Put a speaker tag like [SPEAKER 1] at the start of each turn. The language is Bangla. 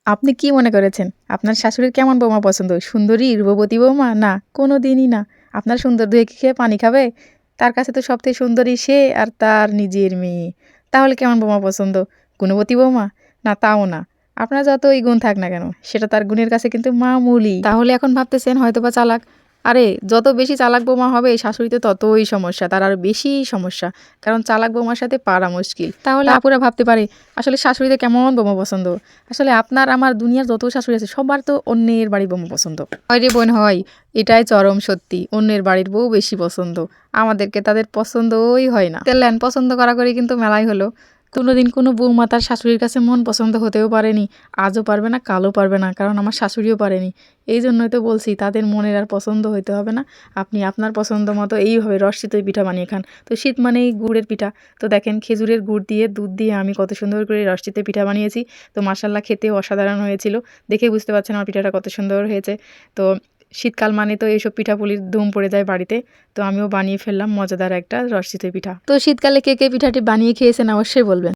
[SPEAKER 1] আপনি কি মনে করেছেন আপনার শাশুড়ির কেমন বৌমা পছন্দ? সুন্দরী, রূপবতী বৌমা? না, কোনো দিনই না। আপনার সুন্দর দই খেয়ে পানি খাবে? তার কাছে তো সবথেকে সুন্দরী সে আর তার নিজের মেয়ে। তাহলে কেমন বৌমা পছন্দ? গুণবতী বৌমা? না, তাও না। আপনার যতই গুণ থাক না কেন, সেটা তার গুণের কাছে কিন্তু মামুলি। তাহলে এখন ভাবতেছেন হয়তোবা চালাক। আরে যত বেশি চালাক বৌমা হবে শাশুড়িতে ততই সমস্যা, তার আরো বেশি সমস্যা। কারণ চালাক বৌমার সাথে পারা মুশকিল। তাহলে আপুরা ভাবতে পারে আসলে শাশুড়িতে কেমন বৌমা পছন্দ। আসলে আপনার আমার দুনিয়ার যত শাশুড়ি আছে সবার তো অন্যের বাড়ির বউ পছন্দ হয় রে বোন হয়। এটাই চরম সত্যি, অন্যের বাড়ির বউ বেশি পছন্দ। আমাদেরকে তাদের পছন্দই হয় না। তেলেন পছন্দ করা করে কিন্তু মেলাই হলো। কোনোদিন কোনো বৌমা তার শাশুড়ির কাছে মন পছন্দ হতেও পারেনি, আজও পারবে না, কালও পারবে না, কারণ আমার শাশুড়িও পারেনি। এই জন্যই তো বলছি তাদের মনের আর পছন্দ হইতে হবে না। আপনি আপনার পছন্দ মতো এইভাবে রস চিতই পিঠা বানিয়ে খান। তো শীত মানেই গুড়ের পিঠা। তো দেখেন খেজুরের গুড় দিয়ে দুধ দিয়ে আমি কত সুন্দর করে রস চিতই পিঠা বানিয়েছি। তো মাশাল্লাহ খেতেও অসাধারণ হয়েছিল। দেখে বুঝতে পারছেন আমার পিঠাটা কত সুন্দর হয়েছে। তো শীতকাল মানে তো এইসব পিঠাপুলির ধুম পড়ে যায় বাড়িতে। তো আমিও বানিয়ে ফেললাম মজাদার একটা রস চিতই পিঠা। তো শীতকালে কে কে পিঠাটি বানিয়ে খেয়েছেন অবশ্যই বলবেন।